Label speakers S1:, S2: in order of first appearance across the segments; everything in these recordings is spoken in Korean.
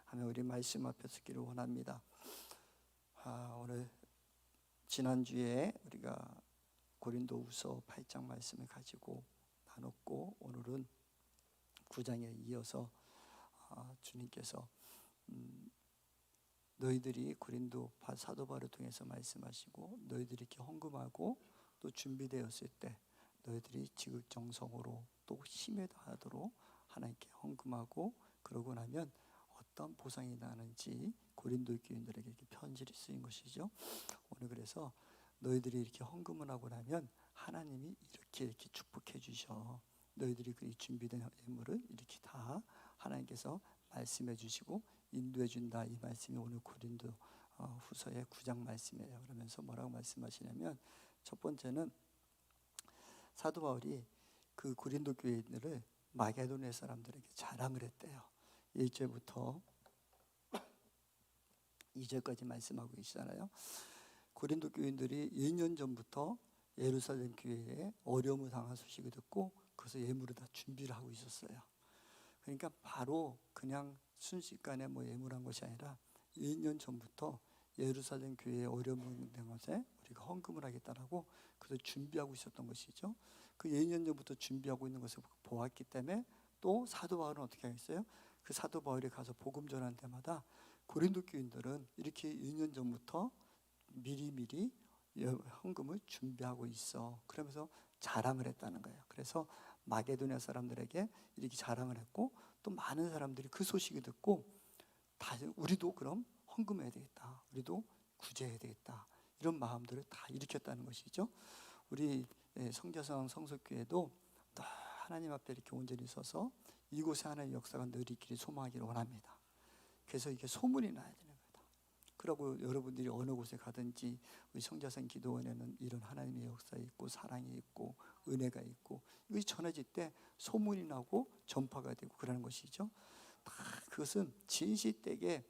S1: 하며 우리 말씀 앞에 서기를 원합니다. 오늘 지난주에 우리가 고린도후서 8장 말씀을 가지고 나눴고, 오늘은 9장에 이어서 주님께서 너희들이 고린도 사도 바울을 통해서 말씀하시고, 너희들이 이렇게 헌금하고 또 준비되었을 때 너희들이 지극정성으로 또 힘에 다하도록 하나님께 헌금하고, 그러고 나면 어떤 보상이 나는지 고린도 교인들에게 이렇게 편지를 쓰인 것이죠. 오늘 그래서 너희들이 이렇게 헌금을 하고 나면 하나님이 이렇게 축복해 주셔. 너희들이 그 준비된 예물을 이렇게 다 하나님께서 말씀해 주시고 인도해 준다. 이 말씀이 오늘 고린도 후서의 9장 말씀이에요. 그러면서 뭐라고 말씀하시냐면, 첫 번째는 사도 바울이 그 고린도 교인들을 마게도냐 사람들에게 자랑을 했대요. 1절부터 2절까지 말씀하고 계시잖아요. 고린도 교인들이 2년 전부터 예루살렘 교회에 어려움을 당한 소식을 듣고 그래서 예물을 다 준비를 하고 있었어요. 그러니까 바로 그냥 순식간에 예물한 것이 아니라 2년 전부터 예루살렘 교회에 어려움을 된 것에 우리가 헌금을 하겠다라고 그래서 준비하고 있었던 것이죠. 그 2년 전부터 준비하고 있는 것을 보았기 때문에 또 사도 바울은 어떻게 하겠어요? 그 사도 바울이 가서 복음 전하는 때마다 고린도 교인들은 이렇게 2년 전부터 미리미리 헌금을 준비하고 있어. 그러면서 자랑을 했다는 거예요. 그래서 마게도냐 사람들에게 이렇게 자랑을 했고, 또 많은 사람들이 그 소식을 듣고 우리도 그럼 헌금해야 되겠다, 우리도 구제해야 되겠다, 이런 마음들을 다 일으켰다는 것이죠. 우리 성자성 성석교회도 하나님 앞에 이렇게 온전히 서서 이곳에 하나님의 역사가 늘 있기를 소망하기를 원합니다. 그래서 이게 소문이 나야 되는 거다. 그러고 여러분들이 어느 곳에 가든지 우리 성자성 기도원에는 이런 하나님의 역사가 있고 사랑이 있고 은혜가 있고 이것이 전해질 때 소문이 나고 전파가 되고 그러는 것이죠. 다 그것은 진실되게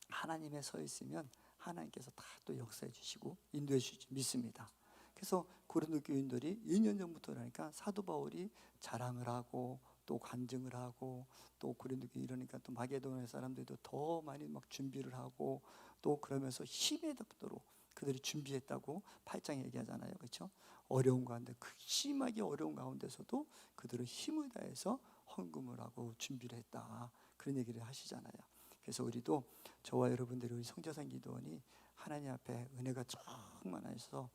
S1: 하나님에 서 있으면 하나님께서 다 또 역사해 주시고 인도해 주시지 믿습니다. 그래서 고린도 교인들이 2년 전부터 그러니까 사도 바울이 자랑을 하고 또 간증을 하고 또 고린도 교인 이러니까 또 마게도냐 사람들도 더 많이 막 준비를 하고 또 그러면서 힘에 닿도록 그들이 준비했다고 8장에 얘기하잖아요. 그렇죠? 어려운 가운데 심하게 어려운 가운데서도 그들은 힘을 다해서 헌금을 하고 준비를 했다. 그런 얘기를 하시잖아요. 그래서 우리도 저와 여러분들이 우리 성자산 기도원이 하나님 앞에 은혜가 충만해서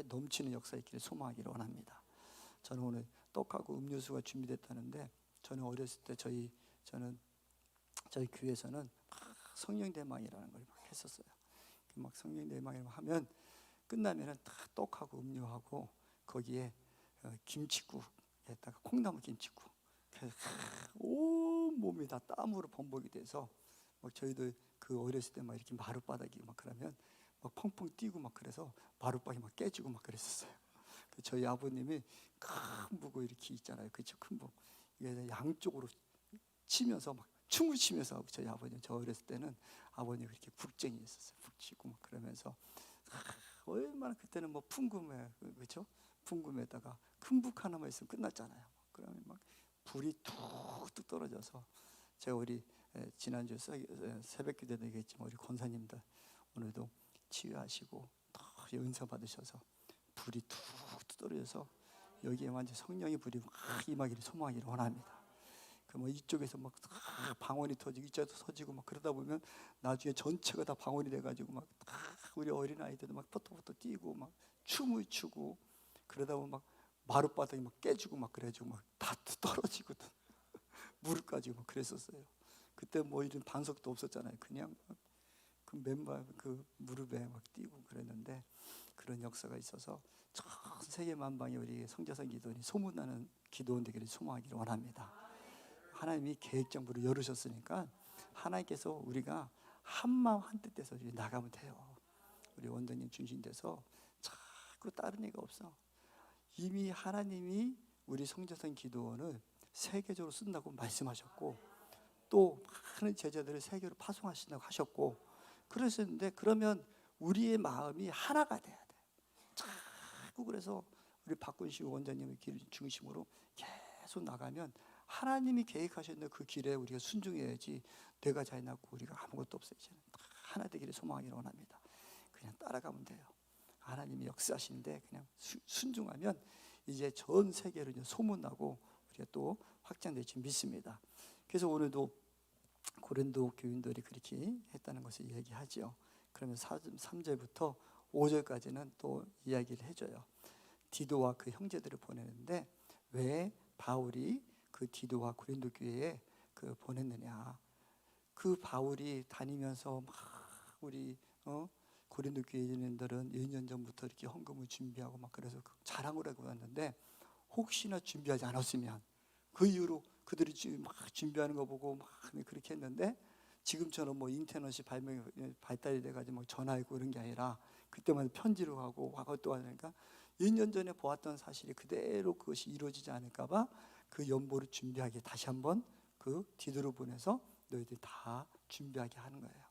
S1: 넘치는 역사 있기를 소망하기를 원합니다. 저는 오늘 떡하고 음료수가 준비됐다는데, 저는 어렸을 때 저희 교회에서는 성령 대망이라는 걸 막 했었어요. 막 성령 대망을 하면 끝나면은 다 떡하고 음료하고 거기에 김치국에다가 콩나물 김치국. 그래서 온 몸이 다 땀으로 범벅이 돼서 막 저희들 그 어렸을 때 막 이렇게 마룻바닥이 막 그러면 막 펑펑 뛰고 막 그래서 마룻바닥이 막 깨지고 막 그랬었어요. 저희 아버님이 큰 북을 이렇게 있잖아요. 그렇죠? 큰 북. 이게 양쪽으로 치면서 막 춤을 치면서 하고, 저희 아버님, 저 어렸을 때는 아버님이 그렇게 북쟁이였었어요. 북치고 막 그러면서 얼마나 그때는 뭐 풍금에, 그렇죠? 풍금에다가 큰 북 하나만 있으면 끝났잖아요. 그러면 막 불이 툭툭 떨어져서, 제가 우리 지난주에 새벽 기도도 얘기했지만 우리 권사님들 오늘도 치유하시고 더 은사 받으셔서 불이 툭툭 떨어져서 여기에 완전 성령의 불이 막 임하기를 소망하기를 원합니다. 그 이쪽에서 막 방언이 터지고 이쪽에서 터지고 막 그러다 보면 나중에 전체가 다 방언이 돼가지고 막 우리 어린 아이들도 막 포토포토 뛰고 막 춤을 추고 그러다 보면 막 마룻바닥이 막 깨지고 막 그래가지고 막 다 떨어지고 무릎 가지고 막 그랬었어요. 그때 뭐 이런 반석도 없었잖아요. 그냥 그 맨발 그 무릎에 막 뛰고 그랬는데, 그런 역사가 있어서 전 세계 만방에 우리 성자산 기도원이 소문나는 기도원 되기를 소망하기를 원합니다. 하나님이 계획적으로 열으셨으니까 하나님께서 우리가 한마음 한뜻돼서 나가면 돼요. 우리 원장님 중심돼서 자꾸 다른 얘기가 없어. 이미 하나님이 우리 성자산 기도원을 세계적으로 쓴다고 말씀하셨고 또 많은 제자들을 세계로 파송하신다고 하셨고 그러셨는데, 그러면 우리의 마음이 하나가 돼야 돼. 자꾸 그래서 우리 박근식 원장님의 길 중심으로 계속 나가면 하나님이 계획하셨는 그 길에 우리가 순종해야지. 내가 잘났고 우리가 아무것도 없어요. 이제는 하나 되기를 소망하기를 원합니다. 그냥 따라가면 돼요. 하나님이 역사하시는데 그냥 순종하면 이제 전 세계로 이제 소문나고 우리가 또 확장될 줄 믿습니다. 그래서 오늘도 고린도 교인들이 그렇게 했다는 것을 얘기하죠. 그러면 3절부터 5절까지는 또 이야기를 해줘요. 디도와 그 형제들을 보내는데 왜 바울이 그 디도와 고린도 교회에 그 보냈느냐. 그 바울이 다니면서 막 우리 고린도 교인들은 2년 전부터 이렇게 헌금을 준비하고 막 그래서 자랑을 하고 왔는데 혹시나 준비하지 않았으면 그 이후로 그들이 막 준비하는 거 보고 막 그렇게 했는데 지금처럼 뭐 인터넷이 발달이 돼가지고 뭐 전화하고 이런 게 아니라 그때만 편지로 하고 와고 또 하니까 2년 전에 보았던 사실이 그대로 그것이 이루어지지 않을까봐 그 연보를 준비하게 다시 한번 그 디도를 보내서 너희들이 다 준비하게 하는 거예요.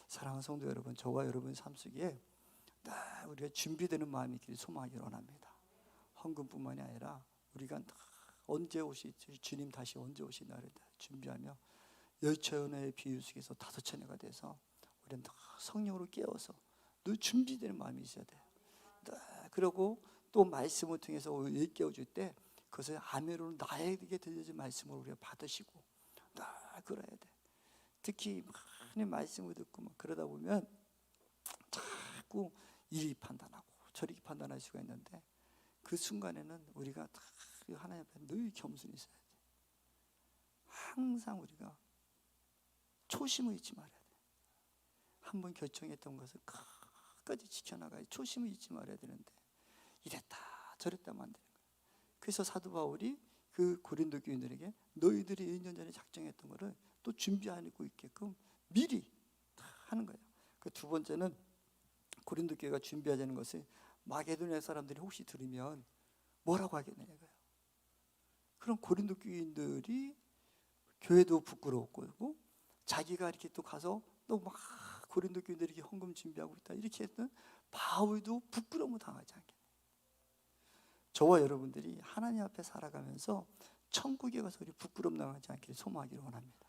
S1: 사랑하는 성도 여러분, 저와 여러분 삶 속에 우리가 준비되는 마음이 있기를 소망하기를 원합니다. 헌금뿐만이 아니라 우리가 언제 오실지, 주님 다시 언제 오시나를 준비하며 열처녀의 비유 속에서 5처녀가 돼서 우리는 성령으로 깨워서 늘 준비되는 마음이 있어야 돼요. 그리고 또 말씀을 통해서 깨워줄 때 그것을 아멘으로 나에게 들려진 말씀을 우리가 받으시고 그래야 돼. 특히 하나님 말씀을 듣고 막 그러다 보면 자꾸 이리 판단하고 저리 판단할 수가 있는데 그 순간에는 우리가 다 하나님 앞에 늘 겸손히 있어야 돼. 항상 우리가 초심을 잃지 말아야 돼. 한번 결정했던 것을 끝까지 지켜나가야 초심을 잊지 말아야 되는데 이랬다 저랬다 하면 안 되는 거예요. 그래서 사도 바울이 그 고린도 교인들에게 너희들이 1년 전에 작정했던 것을 또 준비하고 있게끔 미리 하는 거예요. 그 두 번째는 고린도 교회가 준비하자는 것을 마게도냐 사람들이 혹시 들으면 뭐라고 하겠느냐 이거예요. 그럼 고린도 교인들이 교회도 부끄러웠고 자기가 이렇게 또 가서 또 막 고린도 교인들이 이렇게 헌금 준비하고 있다 이렇게 했던 바울도 부끄러움을 당하지 않겠네요. 저와 여러분들이 하나님 앞에 살아가면서 천국에 가서 우리 부끄러움 당하지 않기를 소망하기를 원합니다.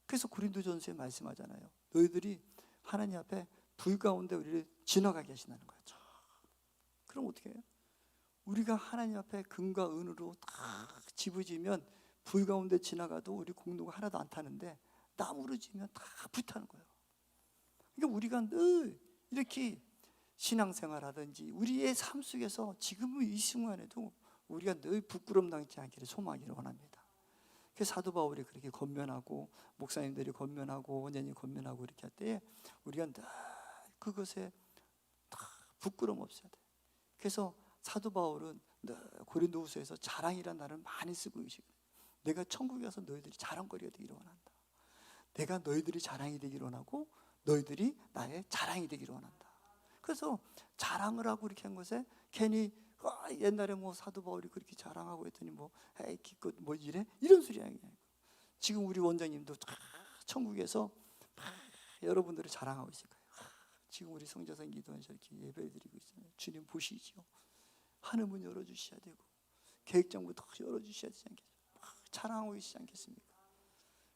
S1: 그래서 고린도전서에 말씀하잖아요. 너희들이 하나님 앞에 불 가운데 우리를 지나가게 하신다는 거예요. 그럼 어떻게 해요? 우리가 하나님 앞에 금과 은으로 다 집어지면 불 가운데 지나가도 우리 공로가 하나도 안 타는데 나무로 지면 다 불타는 거예요. 그러니까 우리가 늘 이렇게 신앙생활하든지 우리의 삶 속에서 지금 이 순간에도 우리가 늘 부끄러움 당하지 않기를 소망하기를 원합니다. 그래서 사도 바울이 그렇게 권면하고 목사님들이 권면하고 원장님이 권면하고 이렇게 할 때 우리가 늘 그것에 다 부끄러움 없어야 돼. 그래서 사도 바울은 고린도후서에서 자랑이라는 말을 많이 쓰고 계시거든요. 내가 천국에 가서 너희들이 자랑거리가 되기를 원한다. 내가 너희들이 자랑이 되기를 원하고 너희들이 나의 자랑이 되기를 원한다. 그래서 자랑을 하고 이렇게 한 것에 괜히 옛날에 뭐 사도 바울이 그렇게 자랑하고 했더니 뭐 에이 기껏 뭐 이래 이런 소리 아니에요. 지금 우리 원장님도 천국에서 여러분들을 자랑하고 있을 거예요. 지금 우리 성자산 기도원에서 이렇게 예배드리고 있어요. 주님 보시지요. 하늘문 열어주셔야 되고 계획장부터 열어주셔야 되지 않겠습니까? 자랑하고 계시지 않겠습니까?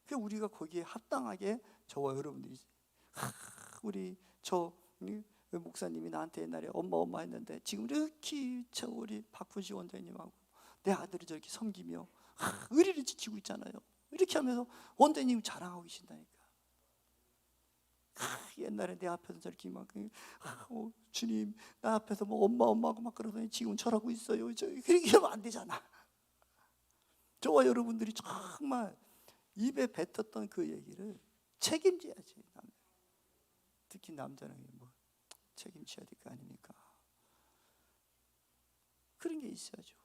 S1: 그 우리가 거기에 합당하게 저와 여러분들이 우리 저 목사님이 나한테 옛날에 엄마 했는데 지금 이렇게 저 우리 박훈시 원장님하고 내 아들이 저렇게 섬기며 의리를 지키고 있잖아요. 이렇게 하면서 원장님 자랑하고 계신다니까. 옛날에 내 앞에서 저렇게 막 주님 나 앞에서 뭐 엄마하고 막 그러더니 지금 저러고 있어요. 그렇게 하면 안 되잖아. 저와 여러분들이 정말 입에 뱉었던 그 얘기를 책임져야지. 특히 남자는 뭐 책임져야 될 거 아닙니까? 그런 게 있어야죠.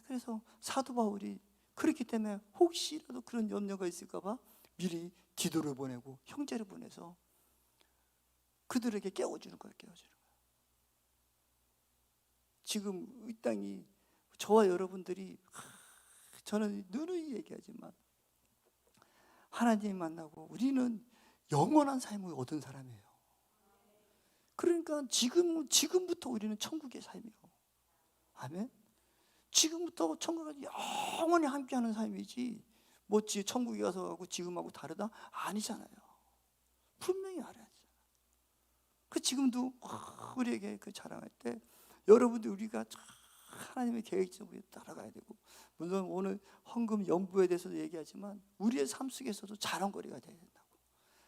S1: 그래서 사도 바울이 그렇기 때문에 혹시라도 그런 염려가 있을까 봐 미리 디도를 보내고 형제를 보내서 그들에게 깨워주는 거예요. 지금 이 땅이 저와 여러분들이 저는 누누이 얘기하지만 하나님 만나고 우리는 영원한 삶을 얻은 사람이에요. 그러니까 지금부터 우리는 천국의 삶이에요. 아멘. 지금부터 천국까지 영원히 함께하는 삶이지 뭐 천국에 가서 하고 지금하고 다르다? 아니잖아요. 분명히 알아야죠. 그 지금도 우리에게 그 자랑할 때 여러분들 우리가 하나님의 계획적으로 따라가야 되고, 물론 오늘 헌금 연부에 대해서도 얘기하지만 우리의 삶 속에서도 자랑거리가 되어야 된다고.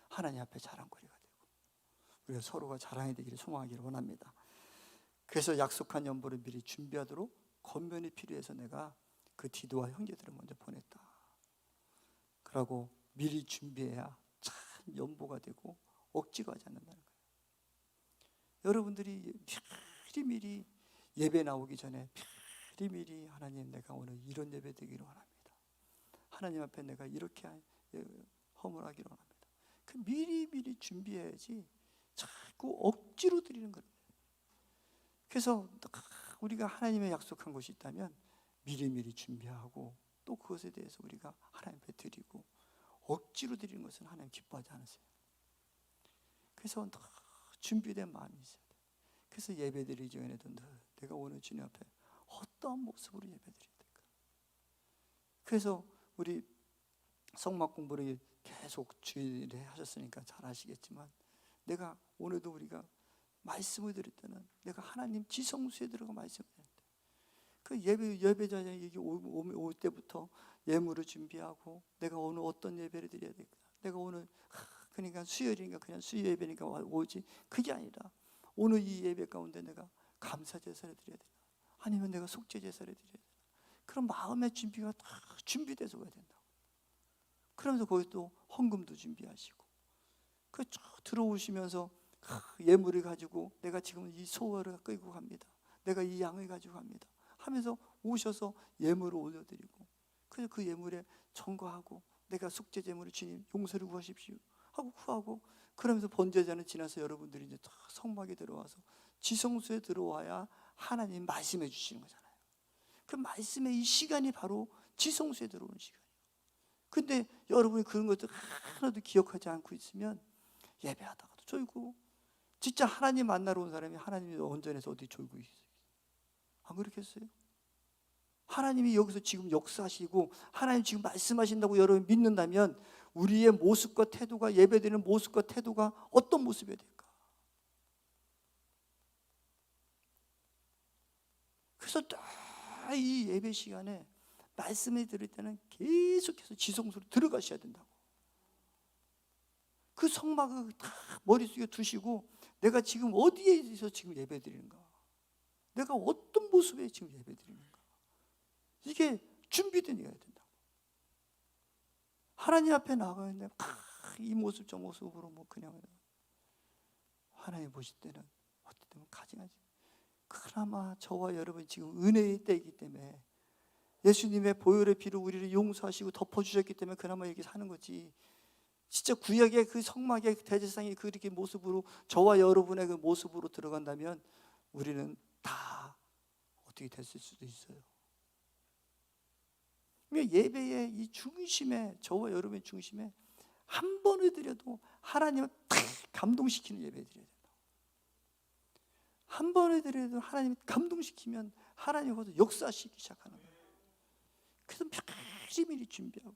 S1: 하나님 앞에 자랑거리가 되고 우리가 서로가 자랑이 되기를 소망하기를 원합니다. 그래서 약속한 연보를 미리 준비하도록 권면이 필요해서 내가 그 디도와 형제들을 먼저 보냈다. 그러고 미리 준비해야 참 연보가 되고 억지로 하지 않는다는 거예요. 여러분들이 미리 예배 나오기 전에 미리 하나님, 내가 오늘 이런 예배 되기를 원합니다. 하나님 앞에 내가 이렇게 허물하기를 원합니다. 그 미리 준비해야지 자꾸 억지로 드리는 거예요. 그래서 우리가 하나님의 약속한 것이 있다면 미리 준비하고 또 그것에 대해서 우리가 하나님 앞에 드리고, 억지로 드리는 것은 하나님 기뻐하지 않으세요. 그래서 준비된 마음이 있어야 돼요. 그래서 예배 드리기 전에도 내가 오늘 주님 앞에 어떤 모습으로 예배 드려야 될까. 그래서 우리 성막 공부를 계속 주일에 하셨으니까 잘 아시겠지만, 내가 오늘도 우리가 말씀을 드릴 때는 내가 하나님 지성소에 들어가 말씀을 드릴 때, 그 예배자에 여기 올 때부터 예물을 준비하고 내가 오늘 어떤 예배를 드려야 될까, 내가 오늘 그러니까 수요일이니까 그냥 수요 예배니까 오지, 그게 아니라 오늘 이 예배 가운데 내가 감사 제사를 드려야 되나, 아니면 내가 속죄 제사를 드려야 되나, 그런 마음의 준비가 다 준비돼서 가야 된다고. 그러면서 거기 또 헌금도 준비하시고, 그 쭉 들어오시면서 예물을 가지고 내가 지금 이 소를 끌고 갑니다, 내가 이 양을 가지고 갑니다 하면서 오셔서 예물을 올려드리고, 그래서 그 예물에 청구하고 내가 속죄 제물을 주님 용서를 구하십시오 하고 구하고, 그러면서 번제자는 지나서 여러분들이 이제 다 성막에 들어와서 지성소에 들어와야 하나님 말씀해 주시는 거잖아요. 그 말씀의 이 시간이 바로 지성소에 들어오는 시간이에요. 근데 여러분이 그런 것들 하나도 기억하지 않고 있으면 예배하다가도 졸고, 진짜 하나님 만나러 온 사람이 하나님이 온전해서 어디 졸고 있어요? 안 그렇겠어요? 하나님이 여기서 지금 역사하시고 하나님 지금 말씀하신다고 여러분 믿는다면 우리의 모습과 태도가, 예배드리는 모습과 태도가 어떤 모습이어야 될까? 그래서 이 예배 시간에 말씀을 들을 때는 계속해서 지성소로 들어가셔야 된다고. 그 성막을 다 머릿속에 두시고 내가 지금 어디에서 지금 예배 드리는가, 내가 어떤 모습에 지금 예배 드리는가, 이게 준비된 예배가 된다고. 하나님 앞에 나가는데 이 모습 저 모습으로 뭐 그냥 하나님 보실 때는 어떨 때는 가증하지. 그나마 저와 여러분 지금 은혜의 때이기 때문에 예수님의 보혈의 피로 우리를 용서하시고 덮어주셨기 때문에 그나마 이렇게 사는 거지. 진짜 구약의 그 성막의 대제사장이 그렇게 모습으로 저와 여러분의 그 모습으로 들어간다면 우리는 다 어떻게 됐을 수도 있어요. 예배의 이 중심에, 저와 여러분의 중심에 한 번을 드려도 하나님을 탁 감동시키는 예배 드려야 된다. 한 번을 드려도 하나님을 감동시키면 하나님이 거기서 역사하시기 시작하는 거예요. 그래서 미리 준비하고,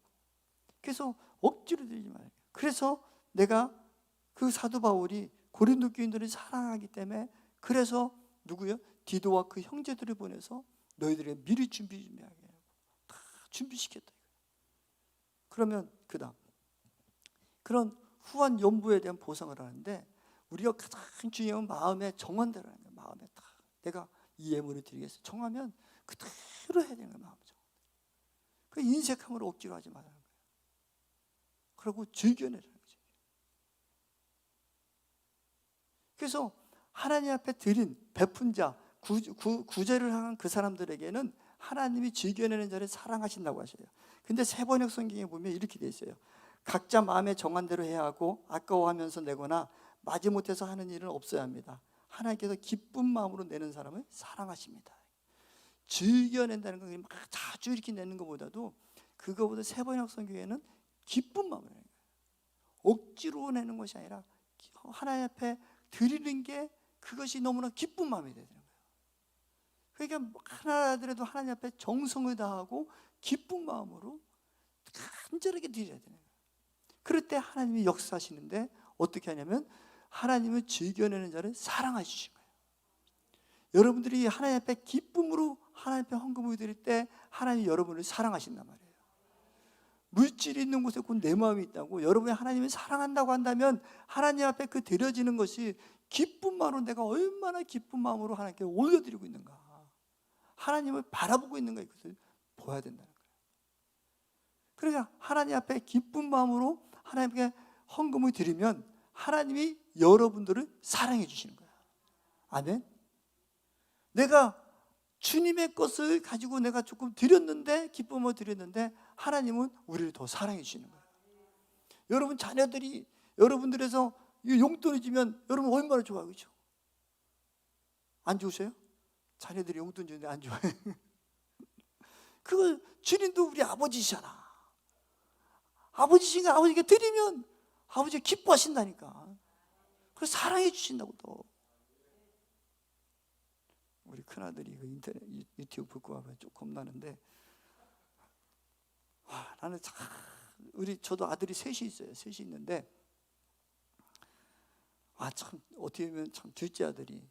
S1: 그래서 억지로 드리지 말아요. 그래서 내가 그 사도 바울이 고린도 교인들을 사랑하기 때문에, 그래서 누구요? 디도와 그 형제들을 보내서 너희들이 미리 준비하게 하고 다 준비시켰다. 그러면 그 다음 그런 후한 연부에 대한 보상을 하는데, 우리가 가장 중요한 마음의 정한대로 하는 거예요. 마음에 다 내가 이 예물을 드리겠어 정하면 그대로 해야 되는 거예요. 마음 정한. 그 인색함으로 억지로 하지 말라는 거예요. 그리고 즐겨내라는 거죠. 그래서 하나님 앞에 드린 베푼 자, 구제를 향한 그 사람들에게는 하나님이 즐겨내는 자를 사랑하신다고 하셔요. 근데 세번역 성경에 보면 이렇게 돼 있어요. 각자 마음에 정한 대로 해야 하고 아까워하면서 내거나 마지못해서 하는 일은 없어야 합니다. 하나님께서 기쁜 마음으로 내는 사람을 사랑하십니다. 즐겨낸다는 건 막 자주 이렇게 내는 것보다도, 그거보다 세번역 성경에는 기쁜 마음으로 내는 거예요. 억지로 내는 것이 아니라 하나님 앞에 드리는 게, 그것이 너무나 기쁜 마음이 되는 거예요. 그러니까 하나 하더라도 하나님 앞에 정성을 다하고 기쁜 마음으로 간절하게 드려야 되는 거예요. 그럴 때 하나님이 역사하시는데 어떻게 하냐면 하나님을 즐겨내는 자를 사랑하시는 거예요. 여러분들이 하나님 앞에 기쁨으로 하나님 앞에 헌금을 드릴 때 하나님이 여러분을 사랑하신단 말이에요. 물질이 있는 곳에 곧 내 마음이 있다고. 여러분이 하나님을 사랑한다고 한다면 하나님 앞에 그 드려지는 것이 기쁜 마음으로, 내가 얼마나 기쁜 마음으로 하나님께 올려드리고 있는가, 하나님을 바라보고 있는가, 이것을 보아야 된다는 거예요. 그러니까 하나님 앞에 기쁜 마음으로 하나님께 헌금을 드리면 하나님이 여러분들을 사랑해 주시는 거예요. 아멘. 내가 주님의 것을 가지고 내가 조금 드렸는데, 기쁨을 드렸는데 하나님은 우리를 더 사랑해 주시는 거예요. 여러분 자녀들이 여러분들에서 용돈을 주면 여러분 얼마나 좋아하죠? 안 좋으세요? 자녀들이 용돈 주는데 안 좋아해. 그걸 주님도 우리 아버지시잖아. 아버지신가, 아버지가 드리면 아버지가 기뻐하신다니까. 그래서 사랑해 주신다고. 또 우리 큰아들이 그 인터넷 유튜브 볼거 하면 좀 겁나는데, 나는 참, 저도 아들이 셋이 있어요. 셋이 있는데, 참 어떻게 보면 참 둘째 아들이,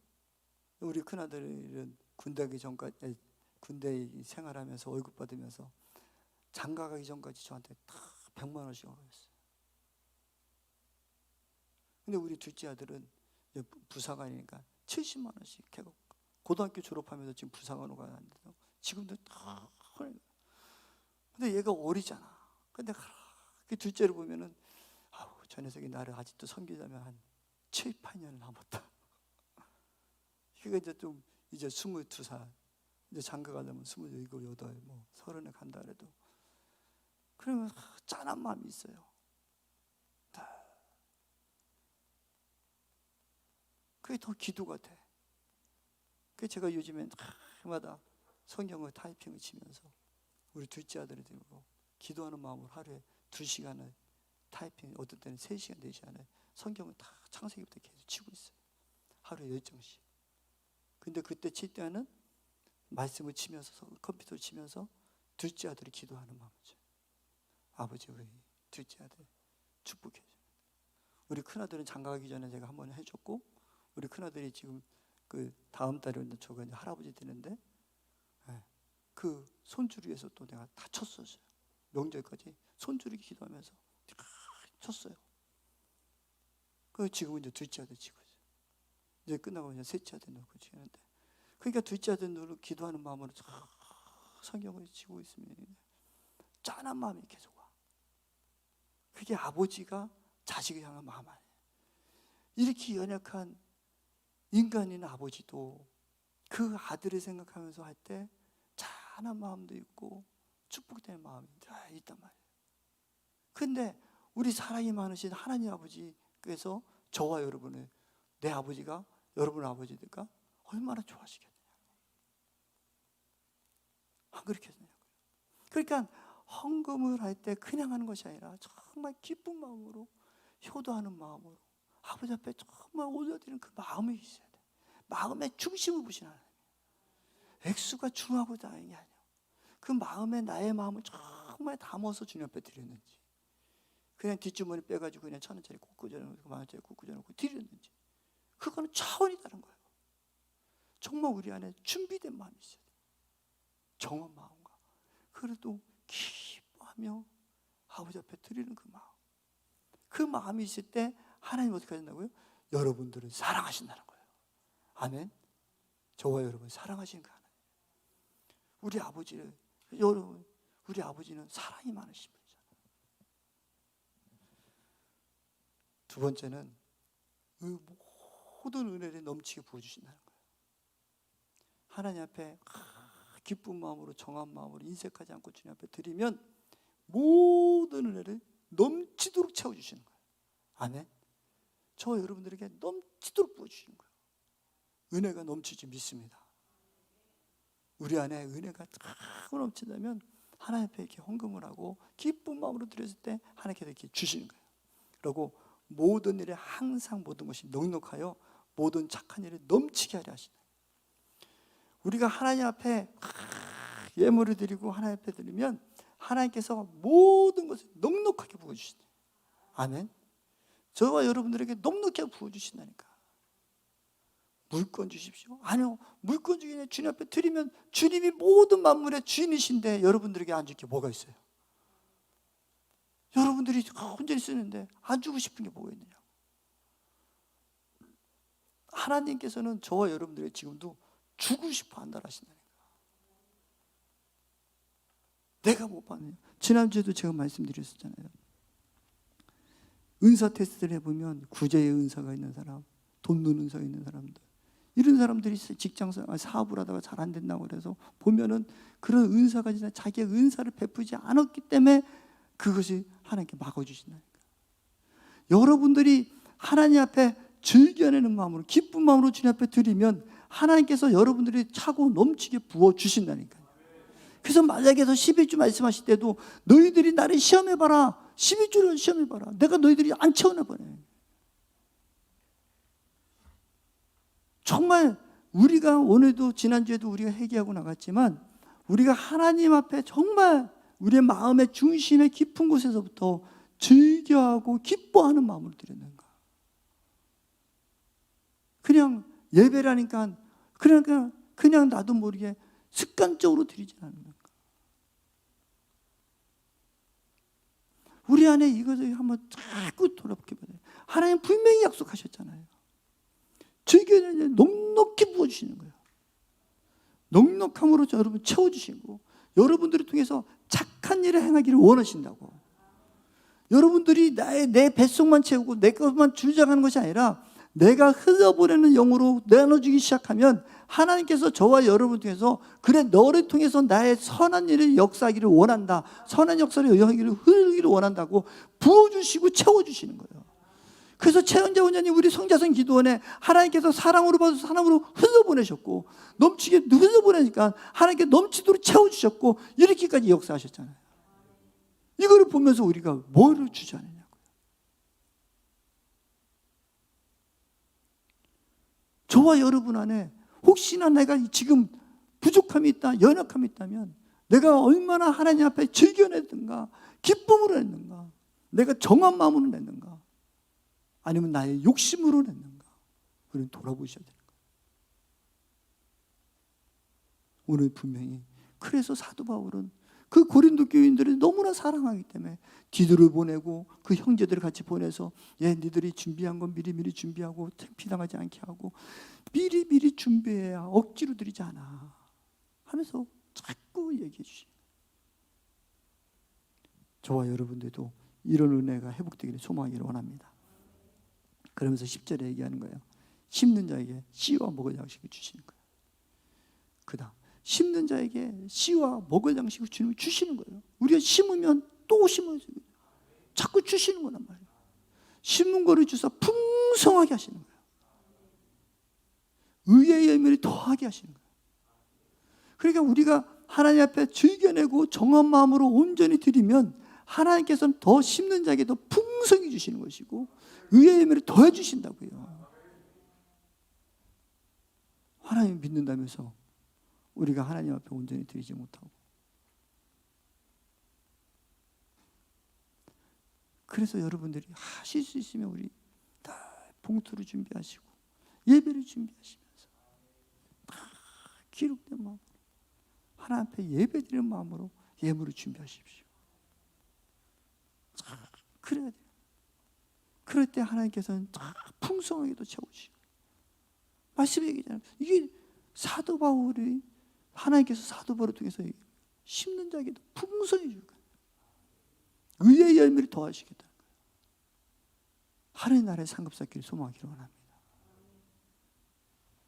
S1: 우리 큰아들은 군대 가기 전까지, 군대 생활하면서 월급 받으면서 장가 가기 전까지 저한테 다 100만 원씩 얻었어요. 근데 우리 둘째 아들은 부사관이니까 70만 원씩 해고 고등학교 졸업하면서 지금 부사관으로 가는데도 지금도 다. 근데 얘가 어리잖아. 근데 그 둘째를 보면은 저 녀석이 나를 아직도 섬기자면 한 7, 8년 남았다. 그게 이제 좀 이제 22살, 이제 장가 가려면 27, 8, 뭐 30에 간다 그래도 그러면 짠한 마음이 있어요. 그게 더 기도가 돼. 그래서 제가 요즘엔 해마다 성경을 타이핑을 치면서 우리 둘째 아들을 들고 기도하는 마음으로 하루에 2시간을 타이핑, 어떤 때는 3시간, 4시간을 성경을 다 창세기부터 계속 치고 있어요. 하루에 10장씩. 근데 그때 칠 때는 말씀을 치면서, 컴퓨터를 치면서 둘째 아들이 기도하는 마음이죠. 아버지, 우리 둘째 아들 축복해 주세요. 우리 큰아들은 장가 가기 전에 제가 한번 해줬고, 우리 큰아들이 지금 그 다음 달에 저가 이제 할아버지 되는데, 그 손주리에서 또 내가 다 쳤었어요. 명절까지 손주리 기도하면서 다 쳤어요. 그 지금은 이제 둘째 아들 치고 있어요. 이제 끝나고 이제 셋째 아들 놓고 치는데, 그러니까 둘째 아들로 기도하는 마음으로 성경을 치고 있으면 짠한 마음이 계속 와. 그게 아버지가 자식을 향한 마음 아니에요. 이렇게 연약한 인간인 아버지도 그 아들을 생각하면서 할 때 짠한 마음도 있고 축복되는 마음이 있단 말이에요. 근데 우리 사랑이 많으신 하나님 아버지께서 저와 여러분을, 내 아버지가 여러분 아버지들과 얼마나 좋아하시겠느냐. 안 그렇게 되냐고요. 그러니까 헌금을 할 때 그냥 하는 것이 아니라 정말 기쁜 마음으로, 효도하는 마음으로 아버지 앞에 정말 올려드리는 그 마음이 있어야 돼. 마음의 중심을 보시는 하나님. 액수가 중요하고 다른 게 아니에요. 그 마음에 나의 마음을 정말 담아서 주님 앞에 드렸는지, 그냥 뒷주머니 빼가지고 그냥 1,000원짜리 꼭 꽂아놓고 10,000원짜리 꼭 꽂아놓고 드렸는지, 그거는 차원이 다른 거예요. 정말 우리 안에 준비된 마음이 있어야 돼요. 정한 마음과, 그래도 기뻐하며 아버지 앞에 드리는 그 마음, 그 마음이 있을 때 하나님 어떻게 하신다고요? 여러분들을 사랑하신다는 거예요. 아멘. 저와 여러분 사랑하시는 거 하나님. 우리 아버지를, 여러분, 우리 아버지는 사랑이 많으신 분이잖아요. 두 번째는 모든 은혜를 넘치게 부어주신다는 거예요. 하나님 앞에 기쁜 마음으로, 정한 마음으로, 인색하지 않고 주님 앞에 드리면 모든 은혜를 넘치도록 채워주시는 거예요. 아멘. 저 여러분들에게 넘치도록 부어주시는 거예요. 은혜가 넘치지 믿습니다. 우리 안에 은혜가 넘친다면 하나님 앞에 이렇게 헌금을 하고 기쁜 마음으로 드렸을 때 하나님께서 이렇게 주시는 거예요. 그리고 모든 일에 항상 모든 것이 넉넉하여 모든 착한 일을 넘치게 하려 하시다. 우리가 하나님 앞에 예물을 드리고 하나님 앞에 드리면 하나님께서 모든 것을 넉넉하게 부어주신다. 아멘. 저와 여러분들에게 넉넉하게 부어주신다니까. 물건 주십시오. 아니요, 물건 주기 전에 주님 앞에 드리면 주님이 모든 만물의 주인이신데 여러분들에게 안 줄 게 뭐가 있어요? 여러분들이 온전히 쓰는데 안 주고 싶은 게 뭐가 있느냐. 하나님께서는 저와 여러분들에게 지금도 주고 싶어 한다 하신다니까. 내가 못 받느냐. 지난주에도 제가 말씀드렸었잖아요. 은사 테스트를 해보면 구제의 은사가 있는 사람, 돕는 은사가 있는 사람들, 이런 사람들이 직장 사업을 하다가 잘 안 된다고 그래서 보면은 그런 은사가 지나 자기의 은사를 베푸지 않았기 때문에 그것이 하나님께 막아주신다니까. 여러분들이 하나님 앞에 즐겨내는 마음으로, 기쁜 마음으로 주님 앞에 드리면 하나님께서 여러분들이 차고 넘치게 부어주신다니까요. 그래서 만약에서 11주 말씀하실 때도 너희들이 나를 시험해봐라. 11주를 시험해봐라. 내가 너희들이 안 채워내버려. 정말 우리가 오늘도 지난주에도 우리가 회개하고 나갔지만 우리가 하나님 앞에 정말 우리의 마음의 중심의 깊은 곳에서부터 즐겨하고 기뻐하는 마음으로 드렸는가. 그냥 예배라니까 그냥 나도 모르게 습관적으로 드리지 않는가. 우리 안에 이것을 한번 자꾸 돌아보게. 하나님 분명히 약속하셨잖아요. 즐겨내는 넉넉히 부어주시는 거예요. 넉넉함으로 여러분 채워주시고 여러분들을 통해서 착한 일을 행하기를 원하신다고. 여러분들이 내 뱃속만 채우고 내 것만 주장하는 것이 아니라 내가 흘려보내는 영으로 나눠주기 시작하면 하나님께서 저와 여러분 통해서 그래 너를 통해서 나의 선한 일을 역사하기를 원한다. 선한 역사를 흐르기를 원한다고 부어주시고 채워주시는 거예요. 그래서 최은재 원장님 우리 성자성 기도원에 하나님께서 사랑으로 받아서 사랑으로 흘려보내셨고 넘치게 흘려보내니까 하나님께 넘치도록 채워주셨고 이렇게까지 역사하셨잖아요. 이거를 보면서 우리가 뭐를 주저하느냐고요. 저와 여러분 안에 혹시나 내가 지금 부족함이 있다, 연약함이 있다면 내가 얼마나 하나님 앞에 즐겨냈는가, 기쁨으로 냈는가, 내가 정한 마음으로 냈는가, 아니면 나의 욕심으로 냈는가, 우리는 돌아보셔야 되는 거예요. 오늘 분명히 그래서 사도 바울은 그 고린도 교인들을 너무나 사랑하기 때문에 디도를 보내고 그 형제들을 같이 보내서 니들이 준비한 건 미리미리 준비하고 창피당하지 않게 하고 미리미리 준비해야 억지로 드리지 않아 하면서 자꾸 얘기해 주시는 거예요. 저와 여러분들도 이런 은혜가 회복되기를 소망하기를 원합니다. 그러면서 10절에 얘기하는 거예요. 심는 자에게 씨와 먹을 양식을 주시는 거예요. 그다음 심는 자에게 씨와 먹을 양식을 주시는 거예요. 우리가 심으면 또 심어야지. 자꾸 주시는 거란 말이에요. 심는 거를 주사 풍성하게 하시는 거예요. 의의 열매를 더하게 하시는 거예요. 그러니까 우리가 하나님 앞에 즐겨내고 정한 마음으로 온전히 드리면 하나님께서는 더 심는 자에게 더 풍성히 주시는 것이고 의의 열매를 더해 주신다고요. 하나님 믿는다면서 우리가 하나님 앞에 온전히 드리지 못하고, 그래서 여러분들이 하실 수 있으면 우리 다 봉투를 준비하시고 예배를 준비하시면서 다 기록된 마음으로 하나님 앞에 예배드리는 마음으로 예물을 준비하십시오. 그래야 돼요. 그럴 때 하나님께서는 다 풍성하게도 채우시고, 말씀 얘기잖아요. 이게 사도 바울이 하나님께서 사도 바울을 통해서 심는 자에게도 풍성히 줄 거예요. 의의 열매를 더하시겠다는 거예요. 하나님 나라의 상급 쌓기를 소망하기를 원합니다.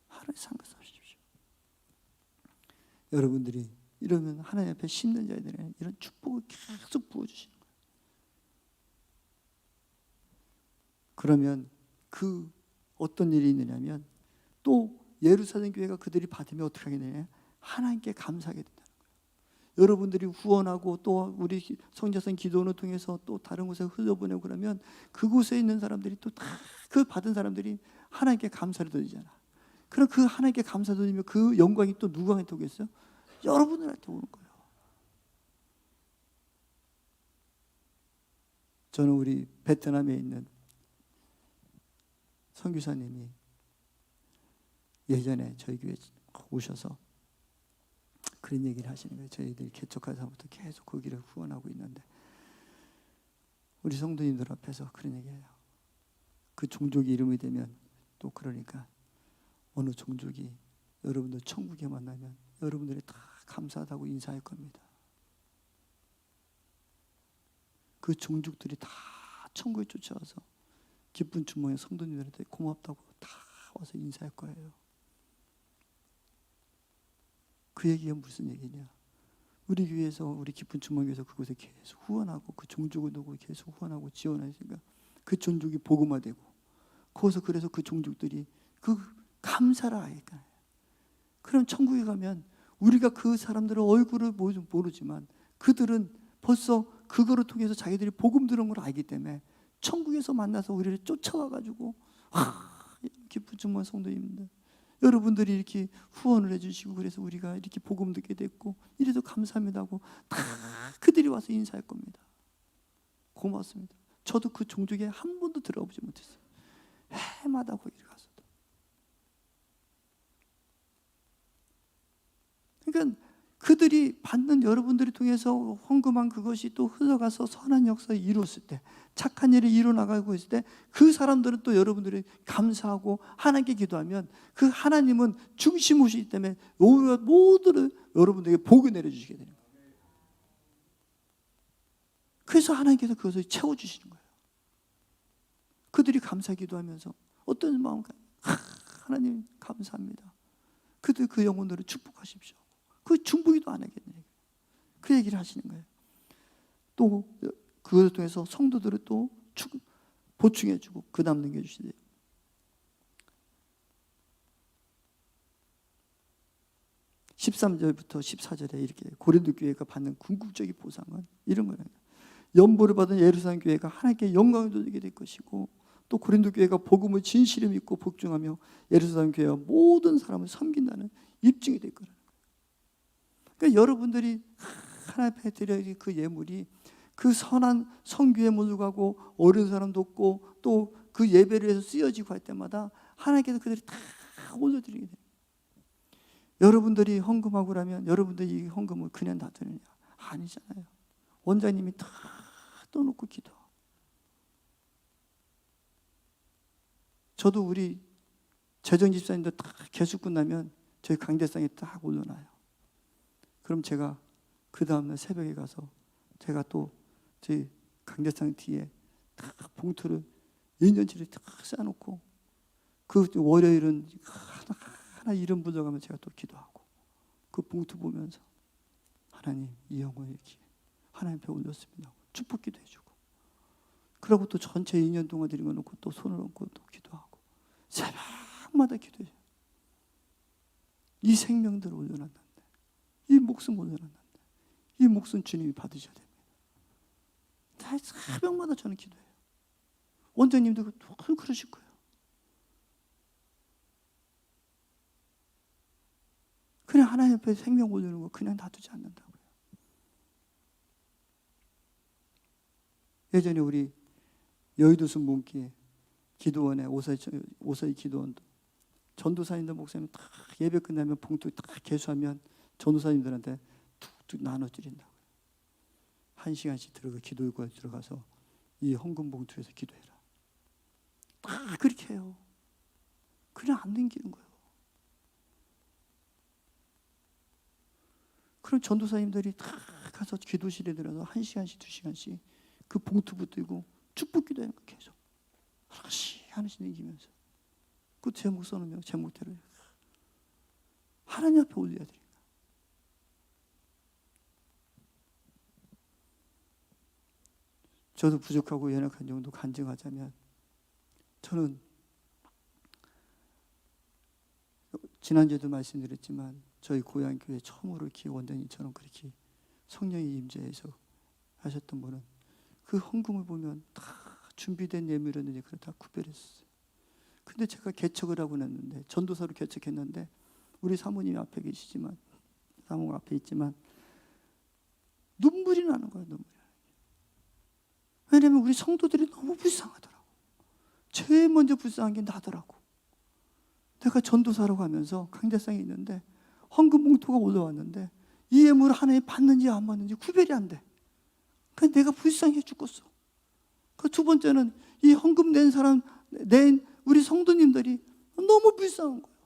S1: 하나님 상급 쌓으십시오. 여러분들이 이러면 하나님 앞에 심는 자들에게 이런 축복을 계속 부어주시는 거예요. 그러면 그 어떤 일이 있느냐면 또 예루살렘 교회가 그들이 받으면 어떻게 하게 되냐? 하나님께 감사하게 된다는 거예요. 여러분들이 후원하고 또 우리 성자성 기도원을 통해서 또 다른 곳에 흘려보내고 그러면 그곳에 있는 사람들이 또 다 그 받은 사람들이 하나님께 감사를 드리잖아. 그럼 그 하나님께 감사드리며 그 영광이 또 누구한테 오겠어요? 여러분들한테 오는 거예요. 저는 우리 베트남에 있는 선교사님이 예전에 저희 교회에 오셔서 그런 얘기를 하시는 거예요. 저희들이 개척하자부터 계속 그 길을 후원하고 있는데 우리 성도님들 앞에서 그런 얘기해요. 그 종족이 이름이 되면 또 그러니까 어느 종족이 여러분들 천국에 만나면 여러분들이 다 감사하다고 인사할 겁니다. 그 종족들이 다 천국에 쫓아와서 기쁜 주문에 성도님들한테 고맙다고 다 와서 인사할 거예요. 그 얘기가 무슨 얘기냐? 우리 교회에서 우리 기쁜 주문교회에서 그곳에 계속 후원하고 그 종족을 두고 계속 후원하고 지원하니까 그 종족이 복음화되고 거기서 그래서 그 종족들이 그 감사를 하니까. 그럼 천국에 가면 우리가 그 사람들의 얼굴을 모르지만 그들은 벌써 그거를 통해서 자기들이 복음 들은 걸 알기 때문에 천국에서 만나서 우리를 쫓아와가지고 기쁜 주문 성도님들 여러분들이 이렇게 후원을 해주시고 그래서 우리가 이렇게 복음 듣게 됐고 이래서 감사합니다 하고 다 그들이 와서 인사할 겁니다. 고맙습니다. 저도 그 종족에 한 번도 들어보지 못했어요. 해마다 거기를 가서도. 그러니까 그들이 받는 여러분들이 통해서 헌금한 그것이 또 흘러가서 선한 역사를 이루었을 때 착한 일이 일어나가고 있을 때 그 사람들은 또 여러분들이 감사하고 하나님께 기도하면 그 하나님은 중심이시기 때문에 모두를 여러분들에게 복을 내려주시게 되는 거예요. 그래서 하나님께서 그것을 채워주시는 거예요. 그들이 감사 기도하면서 어떤 마음과 하나님 감사합니다. 그들 그 영혼들을 축복하십시오. 그 중보기도 안 하겠네요. 그 얘기를 하시는 거예요. 또 그것을 통해서 성도들을 또 보충해주고 그 다음 넘겨주시대요. (13절부터) (14절에) 이렇게 고린도 교회가 받는 궁극적인 보상은 이런 거예요. 연보를 받은 예루살렘 교회가 하나님께 영광을 돌리게 될 것이고 또 고린도 교회가 복음을 진실히 믿고 복종하며 예루살렘 교회와 모든 사람을 섬긴다는 입증이 될 거라는 거예요. 그러니까 여러분들이 하나님 앞에 드려야 될 그 예물이 그 선한 선교에 물러가고 어려운 사람 돕고 또 그 예배를 위해서 쓰여지고 할 때마다 하나님께서 그들이 다 올려드리게 돼요. 여러분들이 헌금하고 그러면 여러분들이 이 헌금을 그냥 놔두느냐? 아니잖아요. 원장님이 다 떠놓고 기도하고. 저도 우리 재정집사님들 다 개수 끝나면 저희 강대상에 딱 올려놔요. 그럼 제가 그 다음날 새벽에 가서 제가 또 저희 강대상 뒤에 딱 봉투를 1년치를 딱 쌓아놓고 그 월요일은 하나 이름 불러가면 제가 또 기도하고 그 봉투 보면서 하나님 이 영혼 이렇게 하나님 앞에 올렸습니다. 축복기도 해주고 그러고 또 전체 2년 동안 드린 거 놓고 또 손을 얹고 또 기도하고 새벽마다 기도해요. 이 생명들을 올려놨는데 이 목숨 올려놨는데 이 목숨 주님이 받으셔야 됩니다. 다 새벽마다 저는 기도해요. 원장님도 그러실 거예요. 그냥 하나님 앞에 생명 올리는 거 그냥 놔두지 않는다고요. 예전에 우리 여의도 순복음교회 기도원에 오사이 기도원도 전도사님들 목사님 다 예배 끝나면 봉투 다 개수하면 전도사님들한테 툭툭 나눠드린다고요. 1시간씩 들어가 기도회관에 들어가서 이 헌금 봉투에서 기도해라. 다 그렇게 해요. 그냥 안 남기는 거예요. 그럼 전도사님들이 다 가서 기도실에 들어가서 1시간씩 2시간씩 그 봉투 붙들고 축복 기도하는 거 계속 하나씩 남기면서 그 제목 써놓으면 제목대로 하나님 앞에 올려야 되니까. 저도 부족하고 연약한 정도 간증하자면 저는 지난주에도 말씀드렸지만 저희 고향 교회 처음으로 이렇게 원장님처럼 그렇게 성령이 임재해서 하셨던 분은 그 헌금을 보면 다 준비된 예물이었는데 그걸 다 구별했어요. 근데 제가 개척을 하고 났는데, 전도사로 개척했는데, 우리 사모님이 앞에 계시지만, 사모가 앞에 있지만 눈물이 나는 거예요. 눈물이. 왜냐면 우리 성도들이 너무 불쌍하더라고. 제일 먼저 불쌍한 게 나더라고. 내가 전도사로 가면서 강대상에 있는데 헌금 봉투가 올라왔는데 이 예물을 하나님 받는지 안 받는지 구별이 안 돼. 그러니까 내가 불쌍해 죽겠어. 그 두 번째는 이 헌금 낸 사람, 낸 우리 성도님들이 너무 불쌍한 거예요.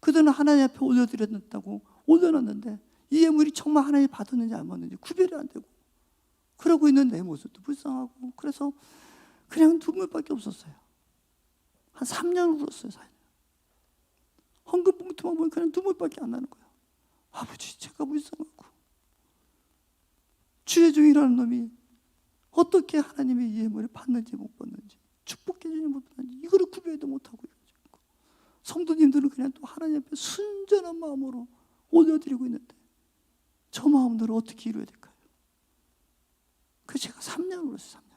S1: 그들은 하나님 앞에 올려드렸다고 올려놨는데 이 예물이 정말 하나님 받았는지 안 받는지 구별이 안 되고, 그러고 있는 내 모습도 불쌍하고, 그래서 그냥 눈물밖에 없었어요. 한 3년 울었어요. 4년. 헌금 봉투만 보면 그냥 눈물밖에 안 나는 거예요. 아버지, 제가 불쌍하고 주의 종이라는 놈이 어떻게 하나님의 이 예물을 받는지 못 받는지, 축복해주지 못 받는지 이거를 구별도 못하고 있고, 성도님들은 그냥 또 하나님 앞에 순전한 마음으로 올려드리고 있는데 저 마음대로 어떻게 이루어야 될까요? 그래서 제가 3년 울었어요. 3년.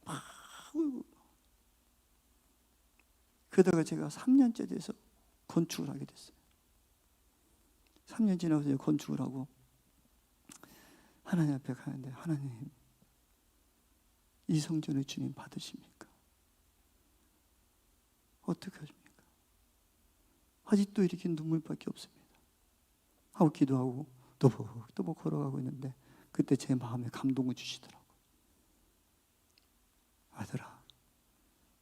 S1: 막 울고. 그러다가 제가 3년째 돼서 건축을 하게 됐어요. 3년 지나서 건축을 하고 하나님 앞에 가는데, 하나님, 이 성전을 주님 받으십니까? 어떻게 하십니까? 아직도 이렇게 눈물밖에 없습니다 하고 기도하고 또뭐 걸어가고 있는데, 그때 제 마음에 감동을 주시더라고요. 아들아,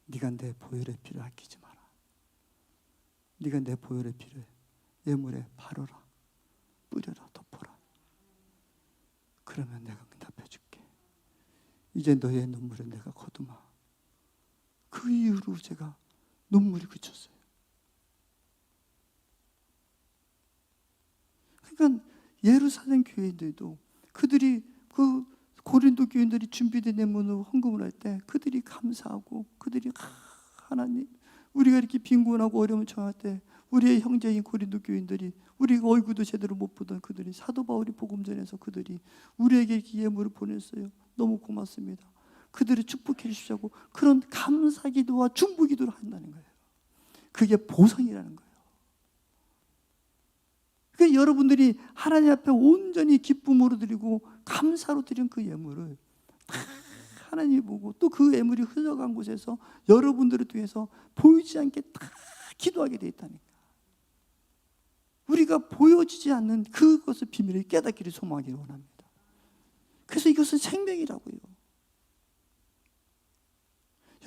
S1: 네가 내 보혈의 피를 아끼지 마라. 네가 내 보혈의 피를 예물에 바르라, 뿌려라, 덮어라. 그러면 내가 응답해 줄게. 이제 너의 눈물을 내가 거두마. 그 이후로 제가 눈물이 그쳤어요. 그러니까 예루살렘 교회들도 그들이 그 고린도 교인들이 준비된 예물로 헌금을 할 때 그들이 감사하고, 그들이 하나님, 우리가 이렇게 빈곤하고 어려움을 처할 때 우리의 형제인 고린도 교인들이, 우리가 얼굴도 제대로 못 보던 그들이, 사도 바울이 복음 전해서 그들이 우리에게 이렇게 예물을 보냈어요. 너무 고맙습니다. 그들을 축복해 주시자고 그런 감사 기도와 중보 기도를 한다는 거예요. 그게 보상이라는 거예요. 그러니까 여러분들이 하나님 앞에 온전히 기쁨으로 드리고 감사로 드린 그 예물을 하나님이 보고, 또 그 예물이 흘러간 곳에서 여러분들을 통해서 보이지 않게 다 기도하게 돼 있다니까. 우리가 보여지지 않는 그것의 비밀을 깨닫기를 소망하기를 원합니다. 그래서 이것은 생명이라고요.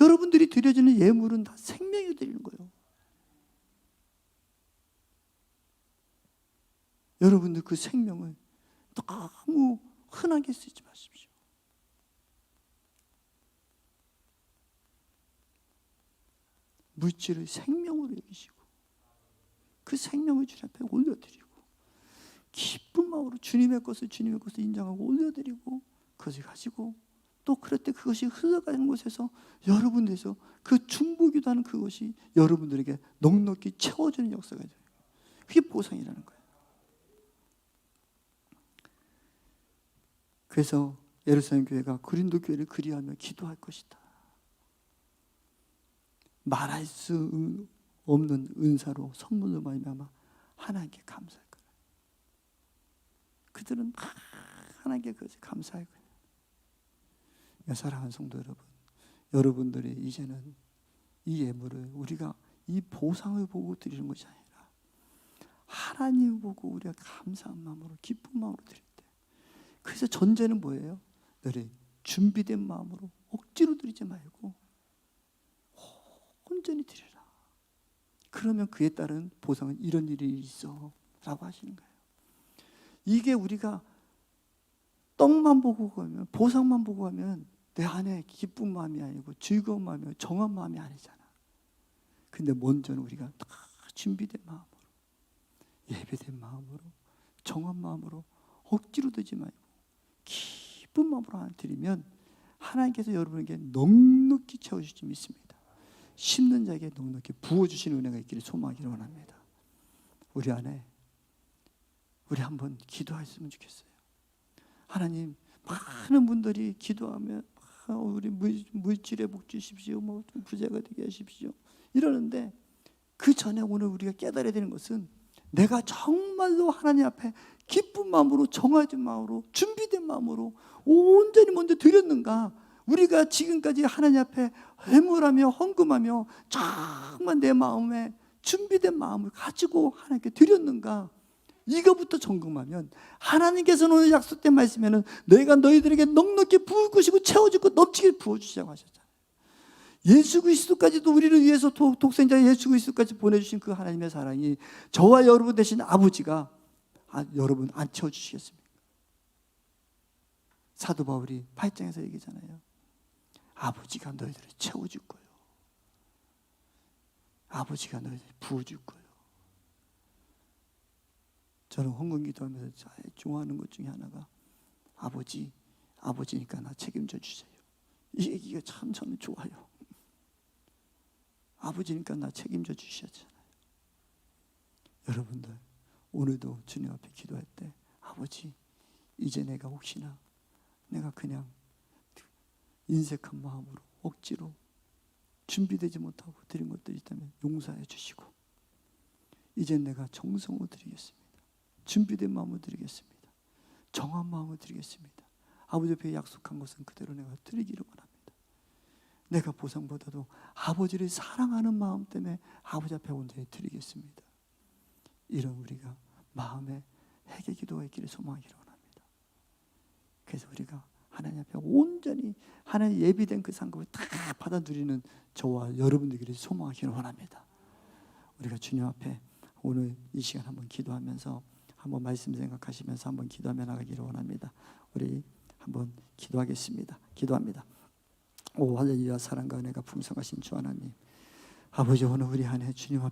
S1: 여러분들이 드려지는 예물은 다 생명을 드리는 거예요. 여러분들 그 생명을 너무 흔하게 쓰지 마십시오. 물질을 생명으로 여기시고 그 생명을 주님 앞에 올려드리고 기쁜 마음으로 주님의 것을 인정하고 올려드리고 그것을 가지고, 또 그럴 때 그것이 흘러가는 곳에서 여러분들에서 그 중보기도하는 그것이 여러분들에게 넉넉히 채워주는 역사가 돼요. 그게 보상이라는 거예요. 그래서 예루살렘 교회가 고린도 교회를 그리하며 기도할 것이다. 말할 수 없는 은사로, 선물로 말미암아 하나님께 감사할 거예요. 그들은 하나님께 그것을 감사할 거예요. 사랑하는 성도 여러분, 여러분들이 이제는 이 예물을 우리가 이 보상을 보고 드리는 것이 아니라 하나님 보고 우리가 감사한 마음으로, 기쁜 마음으로 드릴 때, 그래서 전제는 뭐예요? 너를 준비된 마음으로 억지로 드리지 말고 온전히 드려라. 그러면 그에 따른 보상은 이런 일이 있어 라고 하시는 거예요. 이게 우리가 떡만 보고 가면, 보상만 보고 가면 내 안에 기쁜 마음이 아니고 즐거운 마음이, 정한 마음이 아니잖아. 근데 먼저는 우리가 다 준비된 마음으로, 예배된 마음으로, 정한 마음으로 억지로 드지 말고 기쁜 마음으로 하나 드리면 하나님께서 여러분에게 넉넉히 채워주실 줄 믿습니다. 심는 자에게 넉넉히 부어주시는 은혜가 있기를 소망하기를 원합니다. 우리 안에 우리 한번 기도했으면 좋겠어요. 하나님, 많은 분들이 기도하면 우리 물질에 복 주십시오. 뭐 좀 부자가 되게 하십시오. 이러는데 그 전에 오늘 우리가 깨달아야 되는 것은 내가 정말로 하나님 앞에 기쁜 마음으로, 정화된 마음으로, 준비된 마음으로 온전히 먼저 드렸는가? 우리가 지금까지 하나님 앞에 회물하며 헌금하며 정말 내 마음에 준비된 마음을 가지고 하나님께 드렸는가? 이거부터 점검하면 하나님께서는 오늘 약속된 말씀에는 내가 너희들에게 넉넉히 부을 것이고 채워줄 것 넘치게 부어주시라고 하셨잖아요. 예수 그리스도까지도 우리를 위해서 독생자 예수 그리스도까지 보내주신 그 하나님의 사랑이 저와 여러분 되신 아버지가 여러분 안 채워주시겠습니까? 사도 바울이 8장에서 얘기잖아요. 아버지가 너희들을 채워줄 거예요. 아버지가 너희들을 부어줄 거예요. 저는 헌금 기도하면서 제일 좋아하는 것 중에 하나가 아버지니까 나 책임져 주세요. 이 얘기가 참 저는 좋아요. 아버지니까 나 책임져 주셔야잖아요. 여러분들 오늘도 주님 앞에 기도할 때 아버지, 이제 내가 혹시나 내가 그냥 인색한 마음으로 억지로 준비되지 못하고 드린 것들이 있다면 용서해 주시고 이제 내가 정성으로 드리겠습니다. 준비된 마음을 드리겠습니다. 정한 마음을 드리겠습니다. 아버지 앞에 약속한 것은 그대로 내가 드리기를 원합니다. 내가 보상보다도 아버지를 사랑하는 마음 때문에 아버지 앞에 온전히 드리겠습니다. 이런 우리가 마음에 회개 기도가 있기를 소망하기를 원합니다. 그래서 우리가 하나님 앞에 온전히 하나님 예비된 그 상급을 다 받아 누리는 저와 여러분들끼리 소망하기를 원합니다. 우리가 주님 앞에 오늘 이 시간 한번 기도하면서 한번 말씀 생각하시면서 한번 기도하며 나가기를 원합니다. 우리 한번 기도하겠습니다. 기도합니다. 오 할렐루야. 사랑과 은혜가 풍성하신 주 하나님, 아버지 오늘 우리 안에 주님 앞에